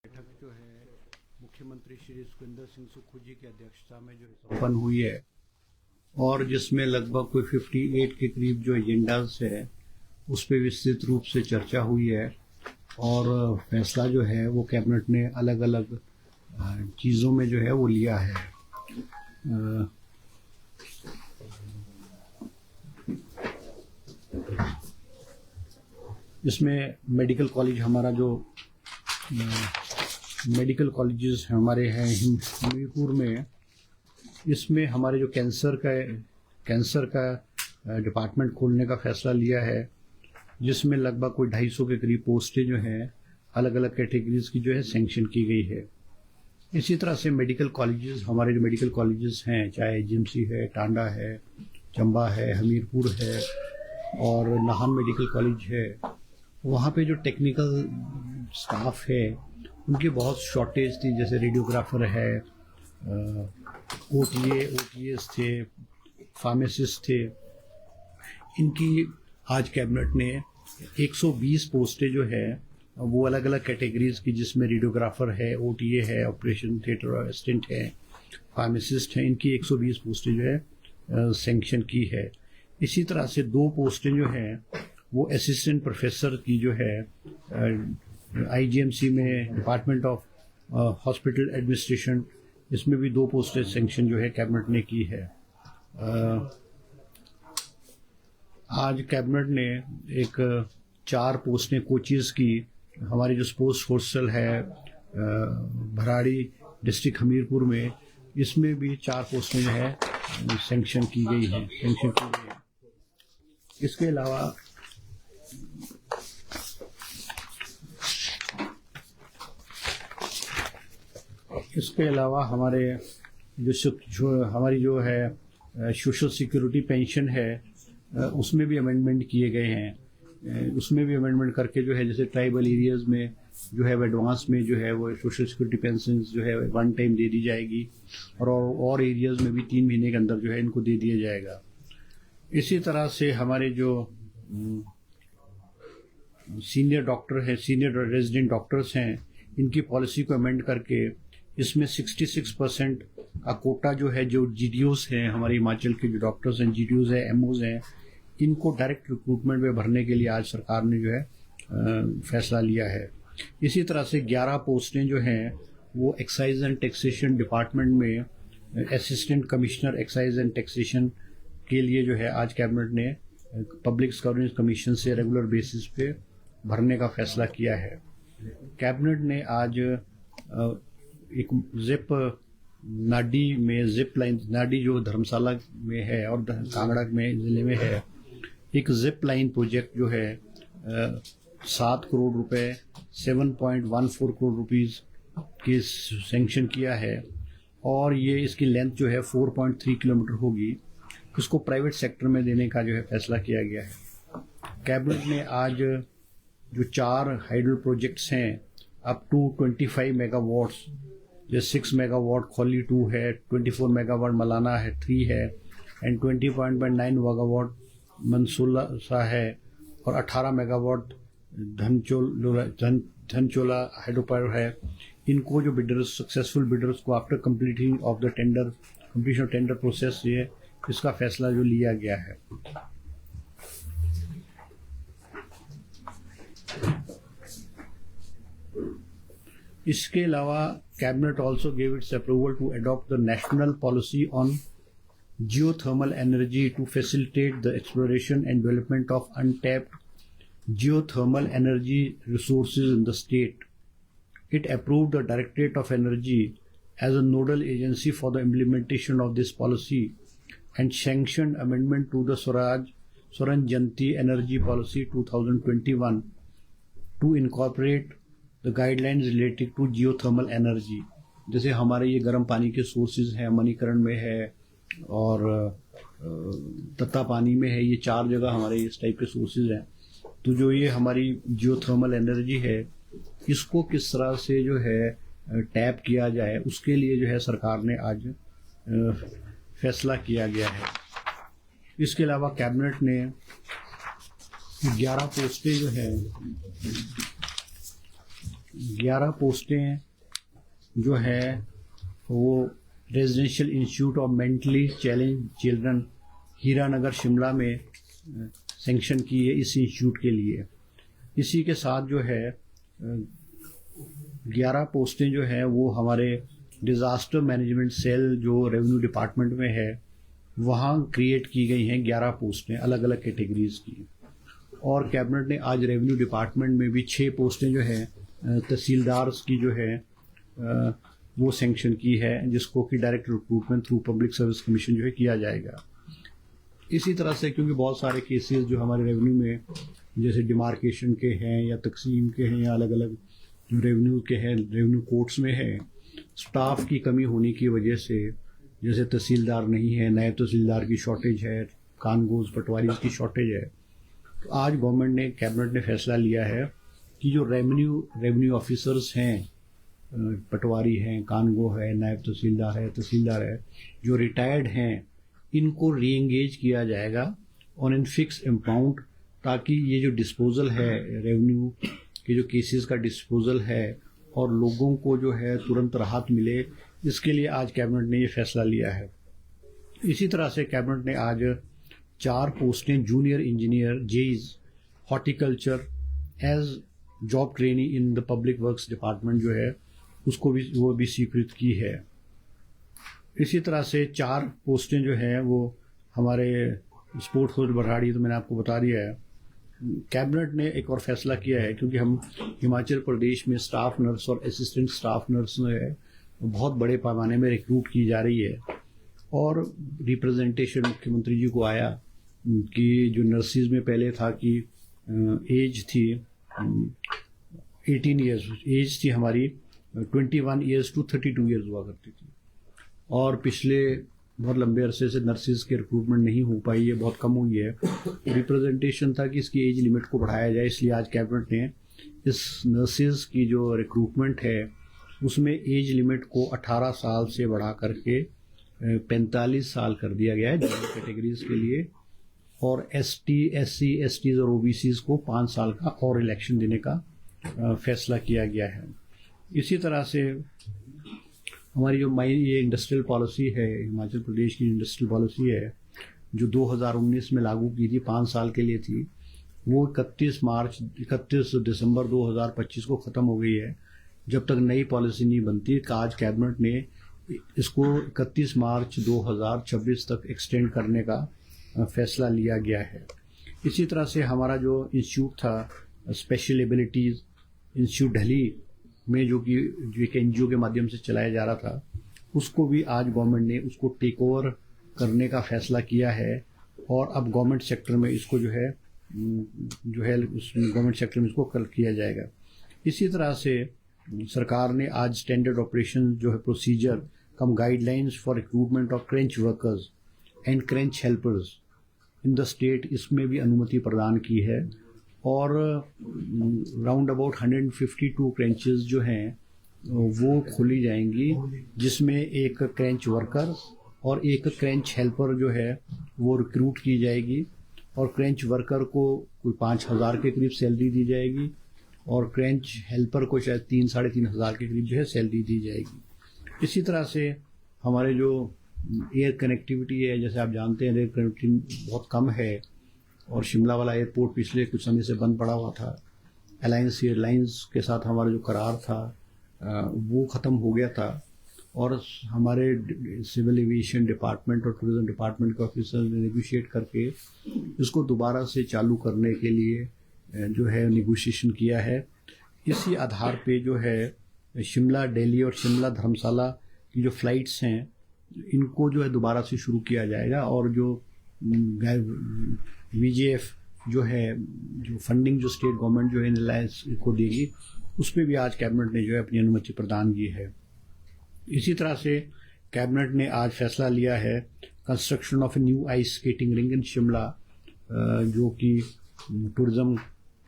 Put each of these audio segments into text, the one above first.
बैठक जो है मुख्यमंत्री श्री सुखविंदर सिंह सुक्खू जी की अध्यक्षता में जो संपन्न हुई है और जिसमें लगभग कोई 58 के करीब जो एजेंडाज है उस पर विस्तृत रूप से चर्चा हुई है और फैसला जो है वो कैबिनेट ने अलग अलग चीज़ों में जो है वो लिया है। इसमें मेडिकल कॉलेज हमारा जो मेडिकल कॉलेजेस हमारे हैं हमीरपुर में, इसमें हमारे जो कैंसर का डिपार्टमेंट खोलने का फैसला लिया है, जिसमें लगभग कोई 250 के करीब पोस्टें जो हैं अलग अलग कैटेगरीज की जो है सैंक्शन की गई है। इसी तरह से मेडिकल कॉलेजेस, हमारे जो मेडिकल कॉलेजेस हैं, चाहे जिमसी है, टांडा है, चंबा है, हमीरपुर है और नाहन मेडिकल कॉलेज है, वहाँ पे जो टेक्निकल स्टाफ है उनकी बहुत शॉर्टेज थी। जैसे रेडियोग्राफर है, ओटीएस थे, फार्मासिस्ट थे। इनकी आज कैबिनेट ने 120 पोस्टें जो है वो अलग अलग कैटेगरीज की, जिसमें रेडियोग्राफर है, ओटीए है, ऑपरेशन थिएटर असिस्टेंट है, फार्मासिस्ट हैं, इनकी 120 पोस्टें जो है सैंक्शन की है। इसी तरह से 2 पोस्टें जो हैं वो असिस्टेंट प्रोफेसर की जो है आईजीएमसी में, डिपार्टमेंट ऑफ हॉस्पिटल एडमिनिस्ट्रेशन, इसमें भी 2 पोस्टें सैंक्शन जो है कैबिनेट ने की है। आज कैबिनेट ने एक 4 पोस्टें कोचेस की, हमारी जो स्पोर्ट्स हॉस्टल है भराड़ी डिस्ट्रिक्ट हमीरपुर में, इसमें भी 4 पोस्टें जो है सैंक्शन की गई हैं। इसके अलावा हमारे हमारी जो है सोशल सिक्योरिटी पेंशन है, उसमें भी अमेंडमेंट किए गए हैं। उसमें भी अमेंडमेंट करके जो है, जैसे ट्राइबल एरियाज़ में जो है एडवांस में जो है वो सोशल सिक्योरिटी पेंशन जो है 1 टाइम दे दी जाएगी और एरियाज़ में भी 3 महीने के अंदर जो है इनको दे दिया जाएगा। इसी तरह से हमारे जो सीनियर डॉक्टर हैं, सीनियर रेजिडेंट डॉक्टर्स हैं, इनकी पॉलिसी को अमेंड करके इसमें 66% का कोटा जो है, जो जीडीओज हैं, हमारे हिमाचल के जो डॉक्टर्स हैं, जीडीओज हैं, एमओज हैं, इनको डायरेक्ट रिक्रूटमेंट में भरने के लिए आज सरकार ने जो है फैसला लिया है। इसी तरह से 11 पोस्टें जो हैं वो एक्साइज एंड टैक्सेशन डिपार्टमेंट में assistant commissioner excise and taxation के लिए जो है आज कैबिनेट ने पब्लिक गवर्नेंस कमीशन से रेगुलर बेसिस पे भरने का फैसला किया है। कैबिनेट ने आज एक जिप नाडी में, जिप लाइन नाडी जो धर्मशाला में है और कांगड़ा में ज़िले में है, एक जिप लाइन प्रोजेक्ट जो है 7 करोड़ रुपए 7.14 करोड़ रुपीस की सैंक्शन किया है और ये इसकी लेंथ जो है 4.3 किलोमीटर होगी। इसको प्राइवेट सेक्टर में देने का जो है फैसला किया गया है। कैबिनेट ने आज जो 4 हाइडल प्रोजेक्ट्स हैं अप टू 25 मेगावाट्स, जैसे 6 मेगावाट खोली 2 है, 24 मेगावाट मलाना है 3 है एंड 20.9 मेगावाट मंसूला है और 18 मेगावाट धनचोला हाइड्रो पावर है। इनको जो बिडर्स, सक्सेसफुल बिडर्स को after completion of tender process, ये इसका फैसला जो लिया गया है। इसके अलावा cabinet also gave its approval to adopt the national policy on geothermal energy to facilitate the exploration and development of untapped geothermal energy resources in the state. It approved the Directorate of Energy as a nodal agency for the implementation of this policy and sanctioned amendment to the Swaraj Janti Energy Policy 2021 to incorporate the guidelines related to geothermal energy. जैसे हमारे ये गर्म पानी के sources हैं, मणिकरण में है और तत्ता पानी में है, ये 4 जगह हमारे इस टाइप के सोर्सेज हैं। तो जो ये हमारी जियोथर्मल एनर्जी है, इसको किस तरह से जो है टैप किया जाए, उसके लिए जो है सरकार ने आज फैसला किया गया है। इसके अलावा कैबिनेट ने 11 पोस्टें जो है 11 पोस्टें जो है वो residential institute of mentally challenge children Hiranagar Shimla में सैंक्शन की है इस इंस्टीट्यूट के लिए। इसी के साथ जो है 11 पोस्टें जो है वो हमारे डिज़ास्टर मैनेजमेंट सेल जो रेवेन्यू डिपार्टमेंट में है वहाँ क्रिएट की गई हैं 11 पोस्टें अलग अलग कैटेगरीज की। और कैबिनेट ने आज रेवेन्यू डिपार्टमेंट में भी 6 पोस्टें जो है तहसीलदार की जो है वो सैंक्शन की है, जिसको कि direct recruitment through public service commission जो है किया जाएगा। इसी तरह से क्योंकि बहुत सारे केसेस जो हमारे रेवेन्यू में जैसे डिमार्केशन के हैं या तकसीम के हैं या अलग अलग जो रेवेन्यू के हैं रेवेन्यू कोर्ट्स में है, स्टाफ की कमी होने की वजह से जैसे तहसीलदार नहीं है, नायब तहसीलदार की शॉर्टेज है, कानगोज पटवारी की शॉर्टेज है। तो आज गवर्नमेंट ने कैबिनेट ने फैसला लिया है कि जो रेवेन्यू ऑफिसर्स हैं, पटवारी हैं, कानगो है, नायब तहसीलदार है, जो रिटायर्ड हैं, इनको री एंगेज किया जाएगा ऑन एन फिक्स अमाउंट, ताकि ये जो डिस्पोजल है रेवेन्यू के जो केसेस का डिस्पोजल है और लोगों को जो है तुरंत राहत मिले, इसके लिए आज कैबिनेट ने ये फैसला लिया है। इसी तरह से कैबिनेट ने आज 4 पोस्टें junior engineer JEs horticulture as job trainee in the public works department जो है उसको भी वो भी स्वीकृत की है। इसी तरह से 4 पोस्टें जो हैं वो हमारे स्पोर्ट्स कोच बरहाड़ी, तो मैंने आपको बता दिया है। कैबिनेट ने एक और फैसला किया है क्योंकि हम हिमाचल प्रदेश में स्टाफ नर्स और असिस्टेंट स्टाफ नर्स है बहुत बड़े पैमाने में रिक्रूट की जा रही है, और रिप्रेजेंटेशन मुख्यमंत्री जी को आया कि जो नर्सिस में पहले था कि एज थी 18 ईयर्स, एज थी हमारी 21 ईयर्स टू 32 ईयर्स हुआ करती थी, और पिछले बहुत लंबे अरसे से नर्सिस की रिक्रूटमेंट नहीं हो पाई है, बहुत कम हुई है। रिप्रेजेंटेशन था कि इसकी एज लिमिट को बढ़ाया जाए, इसलिए आज कैबिनेट ने इस नर्सिस की जो रिक्रूटमेंट है उसमें एज लिमिट को 18 साल से बढ़ा करके 45 साल कर दिया गया है जनरल कैटेगरीज के लिए, और ST, SC, STs और OBCs को 5 साल का और इलेक्शन देने का फैसला किया गया है। इसी तरह से हमारी जो ये इंडस्ट्रियल पॉलिसी है, हिमाचल प्रदेश की इंडस्ट्रियल पॉलिसी है जो 2019 में लागू की थी, 5 साल के लिए थी, वो 31 दिसंबर 2025 को ख़त्म हो गई है। जब तक नई पॉलिसी नहीं बनती, आज कैबिनेट ने इसको 31 मार्च 2026 तक एक्सटेंड करने का फैसला लिया गया है। इसी तरह से हमारा जो इंस्टीट्यूट था स्पेशल एबिलिटीज़ इंस्टीट्यूट ढली में जो एक NGO के माध्यम से चलाया जा रहा था, उसको भी आज गवर्नमेंट ने उसको टेक ओवर करने का फैसला किया है, और अब गवर्नमेंट सेक्टर में इसको जो है गवर्नमेंट सेक्टर में इसको कल किया जाएगा। इसी तरह से सरकार ने आज स्टैंडर्ड ऑपरेशन जो है procedure cum guidelines for recruitment of creche workers and creche helpers in the state, इसमें भी अनुमति प्रदान की है, और राउंड अबाउट 152 क्रेंचेस जो हैं वो खोली जाएंगी, जिसमें एक क्रेंच वर्कर और एक क्रेंच हेल्पर जो है वो रिक्रूट की जाएगी, और क्रेंच वर्कर को कोई 5,000 के करीब सैलरी दी जाएगी, और क्रेंच हेल्पर को शायद 3-3.5 हज़ार के करीब जो है सैलरी दी जाएगी। इसी तरह से हमारे जो एयर कनेक्टिविटी है, जैसे आप जानते हैं एयर कनेक्टिविटी बहुत कम है, और शिमला वाला एयरपोर्ट पिछले कुछ समय से बंद पड़ा हुआ था। अलायंस एयरलाइंस के साथ हमारा जो करार था वो ख़त्म हो गया था, और हमारे सिविल एविएशन डिपार्टमेंट और टूरिज्म डिपार्टमेंट के ऑफिसर ने नेगोशिएट करके इसको दोबारा से चालू करने के लिए जो है नेगोशिएशन किया है। इसी आधार पे जो है शिमला दिल्ली और शिमला धर्मशाला की जो फ़्लाइट्स हैं इनको जो है दोबारा से शुरू किया जाएगा, और जो VGF जो है जो फंडिंग जो स्टेट गवर्नमेंट जो है रिलायंस को देगी, उस पर भी आज कैबिनेट ने जो है अपनी अनुमति प्रदान की है। इसी तरह से कैबिनेट ने आज फैसला लिया है construction of a new ice skating ring in Shimla, जो कि टूरिज्म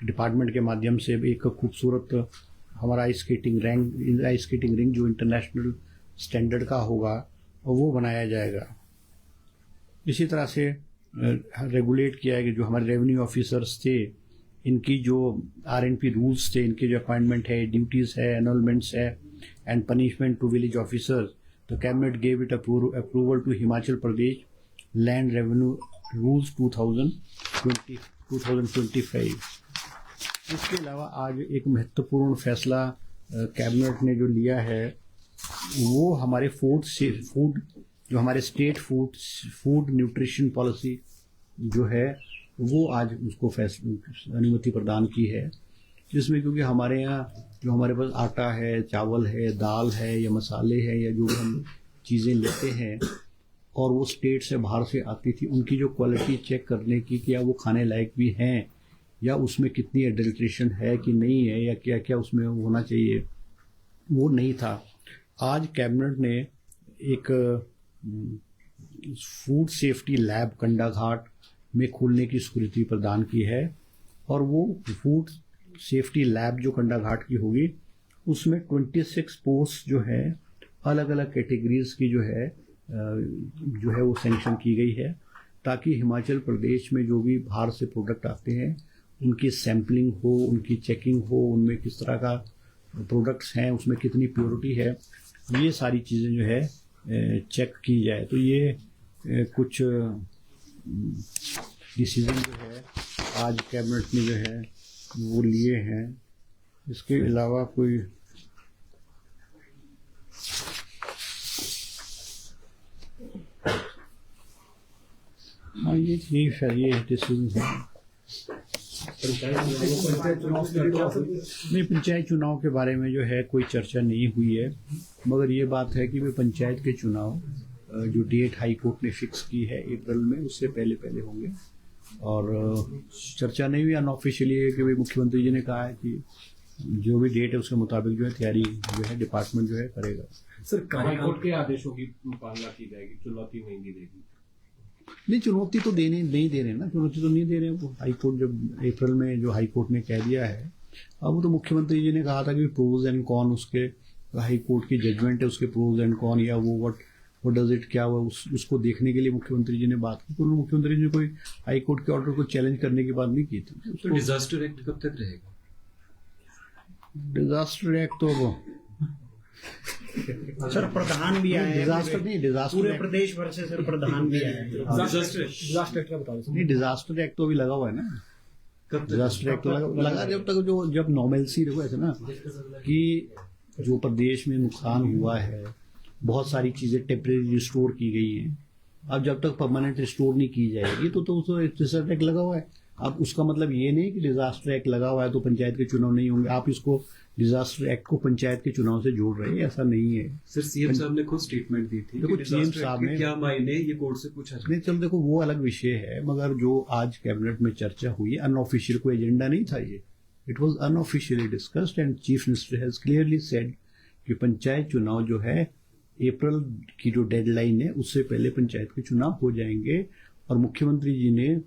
डिपार्टमेंट के माध्यम से एक खूबसूरत हमारा आइस स्केटिंग रिंग जो इंटरनेशनल स्टैंडर्ड का होगा वो बनाया जाएगा। इसी तरह से रेगुलेट किया है कि जो हमारे रेवेन्यू ऑफिसर्स थे इनकी जो RNP रूल्स थे, इनके जो अपॉइंटमेंट है, ड्यूटीज है, एनरोलमेंट्स है and punishment to village officers, तो cabinet gave it approval to Himachal Pradesh land revenue rules 2025। इसके अलावा आज एक महत्वपूर्ण फैसला कैबिनेट ने जो लिया है वो हमारे फूड जो हमारे स्टेट फूड न्यूट्रिशन पॉलिसी जो है वो आज उसको अनुमति प्रदान की है, जिसमें क्योंकि हमारे यहाँ जो हमारे पास आटा है, चावल है, दाल है या मसाले हैं या जो भी हम चीज़ें लेते हैं और वो स्टेट से बाहर से आती थी, उनकी जो क्वालिटी चेक करने की क्या वो खाने लायक भी हैं या उसमें कितनी एडल्ट्रेशन है कि नहीं है या क्या क्या उसमें होना चाहिए, वो नहीं था। आज कैबिनेट ने एक फूड सेफ्टी लैब कंडाघाट में खोलने की स्वीकृति प्रदान की है और वो फूड सेफ्टी लैब जो कंडाघाट की होगी उसमें 26 पोस्ट जो है अलग अलग कैटेगरीज की जो है वो सैंक्शन की गई है, ताकि हिमाचल प्रदेश में जो भी बाहर से प्रोडक्ट आते हैं उनकी सैम्पलिंग हो, उनकी चेकिंग हो, उनमें किस तरह का प्रोडक्ट्स हैं, उसमें कितनी प्योरिटी है, ये सारी चीज़ें जो है चेक की जाए। तो ये कुछ डिसीजन जो है आज कैबिनेट ने जो है वो लिए हैं। इसके अलावा कोई हाँ ये डिसीजन है। नहीं, पंचायत चुनाव के बारे में जो है कोई चर्चा नहीं हुई है, मगर ये बात है कि वे पंचायत के चुनाव जो डेट हाई कोर्ट ने फिक्स की है अप्रैल में, उससे पहले पहले होंगे और चर्चा नहीं हुई। अनऑफिशियली है कि भाई मुख्यमंत्री जी ने कहा है कि जो भी डेट है उसके मुताबिक जो है तैयारी जो है डिपार्टमेंट जो है करेगा। सर, हाई कोर्ट के आदेशों की पालना की जाएगी, चुनौती नहीं देगी? नहीं, चुनौती तो नहीं दे रहे ना, चुनौती तो नहीं दे रहे। वो हाई कोर्ट जब अप्रैल में जो हाई कोर्ट ने कह दिया है, अब वो तो मुख्यमंत्री जी ने कहा था कि प्रोज एंड कॉन, उसके हाई कोर्ट की जजमेंट है उसके प्रोज एंड कॉन या वो व्हाट डज इट क्या हुआ उसको देखने के लिए मुख्यमंत्री जी ने बात की। तो मुख्यमंत्री जी ने कोई हाई कोर्ट के ऑर्डर को चैलेंज करने की बात नहीं की थी। तो डिजास्टर एक्ट कब तक रहेगा? डिजास्टर एक्ट तो वो सर प्रधान भी आए, डिजास्टर पूरे प्रदेश भर से सर प्रधान भी आए। डिजास्टर एक्ट का बताओ। नहीं, डिजास्टर एक्ट तो अभी लगा हुआ है ना। डिजास्टर एक्ट तो लगा जब तक जब नॉर्मलसी देखो ऐसे ना कि जो प्रदेश में नुकसान हुआ है, बहुत सारी चीजें टेम्परेरी रिस्टोर की गई हैं, अब जब तक परमानेंट रिस्टोर नहीं की जाएगी तो डिजास्टर एक्ट लगा हुआ है। अब उसका मतलब ये नहीं कि डिजास्टर एक्ट लगा हुआ है तो पंचायत के चुनाव नहीं होंगे, आप इसको डिजास्टर एक्ट को पंचायत के चुनाव से जोड़ रहे हैं, ऐसा नहीं है। सर, सीएम साहब ने खुद स्टेटमेंट दी थी। देखो सीएम साहब ने क्या मायने ये कोर्ट से पूछा नहीं, चलो देखो वो अलग विषय है, मगर जो आज कैबिनेट में चर्चा हुई, अनऑफिशियल कोई एजेंडा नहीं था ये, it was unofficially discussed and chief minister has clearly said कि पंचायत चुनाव जो है अप्रैल की जो डेडलाइन है उससे पहले पंचायत के चुनाव हो जाएंगे। और मुख्यमंत्री जी ने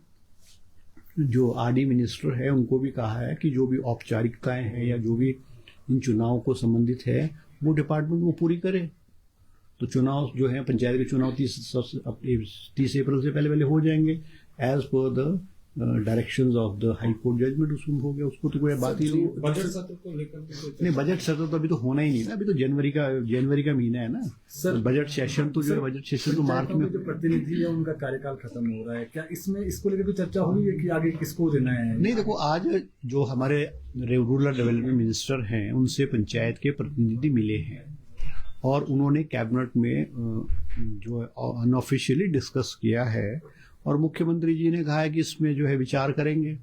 जो आरडी मिनिस्टर है उनको भी कहा है कि जो भी औपचारिकताएं हैं या जो भी इन चुनाव को संबंधित है वो डिपार्टमेंट वो पूरी करे। तो चुनाव जो है पंचायत के चुनाव 30 अप्रैल से पहले हो जाएंगे as per the directions of the high court judgement. उसमें हो गया, उसको तो कोई बात ही नहीं। बजट सत्र को लेकर नहीं, बजट सत्र तो अभी तो होना ही नहीं ना, अभी तो जनवरी का महीना है ना सर। बजट सेशन तो जो है बजट सेशन तो मार्च में। जो प्रतिनिधि है उनका कार्यकाल खत्म हो रहा है, क्या इसमें इसको लेकर कोई चर्चा हुई है कि आगे किसको देना है? नहीं, देखो आज जो हमारे रूरल डेवलपमेंट मिनिस्टर हैं उनसे पंचायत के प्रतिनिधि मिले हैं और उन्होंने कैबिनेट में जो अनऑफिशियली डिस्कस किया है और मुख्यमंत्री जी ने कहा है कि इसमें जो है विचार करेंगे,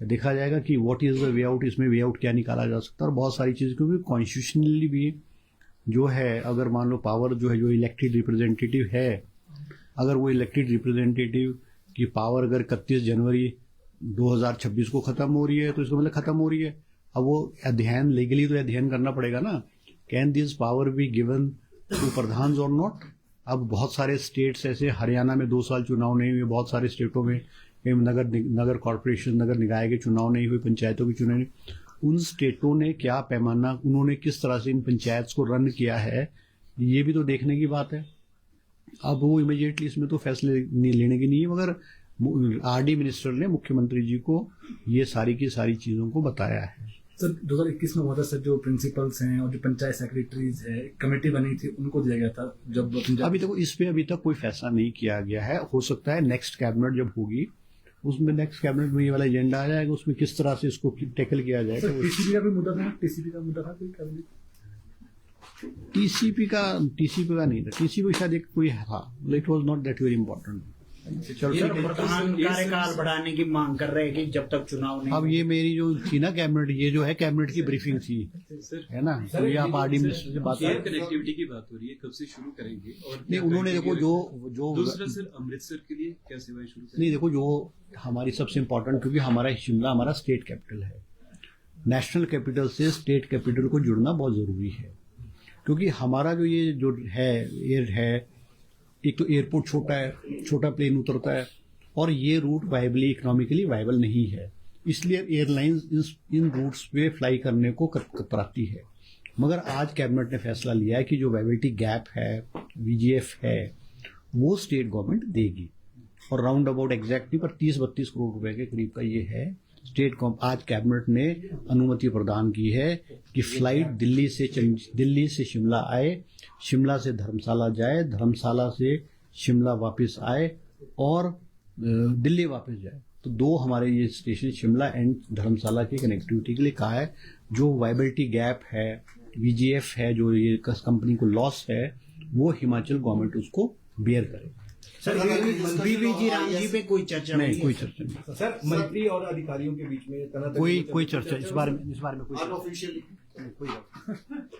देखा जाएगा कि what is the way out, इसमें वे आउट क्या निकाला जा सकता है। और बहुत सारी चीज़ें क्योंकि कॉन्स्टिट्यूशनली भी जो है, अगर मान लो पावर जो है जो इलेक्टेड रिप्रेजेंटेटिव है, अगर वो इलेक्टेड रिप्रेजेंटेटिव की पावर अगर 31 जनवरी 2026 को खत्म हो रही है तो इसका मतलब खत्म हो रही है। अब वो अध्ययन लीगली तो अध्ययन करना पड़ेगा ना, can this power be given to pradhan or not. अब बहुत सारे स्टेट्स ऐसे, हरियाणा में 2 साल चुनाव नहीं हुए, बहुत सारे स्टेटों में नगर कॉर्पोरेशन नगर निकाय के चुनाव नहीं हुए, पंचायतों के चुनाव नहीं। उन स्टेटों ने क्या पैमाना, उन्होंने किस तरह से इन पंचायत को रन किया है, ये भी तो देखने की बात है। अब वो इमीडिएटली इसमें तो फैसले नहीं लेने की नहीं है, मगर आरडी मिनिस्टर ने मुख्यमंत्री जी को ये सारी की सारी चीजों को बताया है। सर 2021 में हुआ था सर, जो प्रिंसिपल्स हैं और जो पंचायत सेक्रेटरीज है, कमेटी बनी थी, उनको दिया गया था जब अभी तक इस पे अभी तक कोई फैसला नहीं किया गया है। हो सकता है नेक्स्ट कैबिनेट जब होगी उसमें, नेक्स्ट कैबिनेट में ये वाला एजेंडा आ जाएगा, उसमें किस तरह से इसको टैकल किया जाएगा। सर टीसीपी का भी मुद्दा था, टीसीपी का मुद्दा था कोई कैबिनेट? टीसीपी का नहीं था, टीसीपी शायद एक कोई था, it was not that very important. Sir प्रधान कार्यकाल बढ़ाने की मांग कर रहे हैं कि जब तक चुनाव नहीं। अब ये मेरी जो थी ना कैबिनेट, ये जो है कैबिनेट की ब्रीफिंग थी, है ना, तो ये आप आरडी मिनिस्टर से बात एयर कनेक्टिविटी की बात हो रही है, कब से शुरू करेंगे? और नहीं, उन्होंने देखो जो दूसरा सर अमृतसर के लिए क्या सेवाएं शुरू करेंगे? नहीं देखो, जो हमारी सबसे इम्पोर्टेंट, क्योंकि हमारा शिमला हमारा स्टेट कैपिटल है, नेशनल कैपिटल से स्टेट कैपिटल को जुड़ना बहुत जरूरी है। क्योंकि हमारा जो ये जो है एयर है, एक तो एयरपोर्ट छोटा है, छोटा प्लेन उतरता है, और ये रूट वायबली इकोनॉमिकली वायबल नहीं है, इसलिए एयरलाइंस इन रूट्स पे फ्लाई करने को कतराती है। मगर आज कैबिनेट ने फैसला लिया है कि जो वायबिलिटी गैप है, वीजीएफ है, वो स्टेट गवर्नमेंट देगी, और राउंड अबाउट एग्जैक्टली पर 30-32 करोड़ रुपए के करीब का ये है। आज कैबिनेट ने अनुमति प्रदान की है कि फ्लाइट दिल्ली से शिमला आए, शिमला से धर्मशाला जाए, धर्मशाला से शिमला वापस आए, और दिल्ली वापस जाए। तो दो हमारे ये स्टेशन शिमला एंड धर्मशाला की कनेक्टिविटी के लिए कहा है। जो वायबिलिटी गैप है, वीजीएफ है, जो ये कंपनी को लॉस है, वो हिमाचल गवर्नमेंट उसको बेयर करे। सर बीवीजी राम जी पे कोई चर्चा नहीं, कोई चर्चा नहीं सर। मंत्री और अधिकारियों के बीच में कोई चर्चा इस बारे में कोई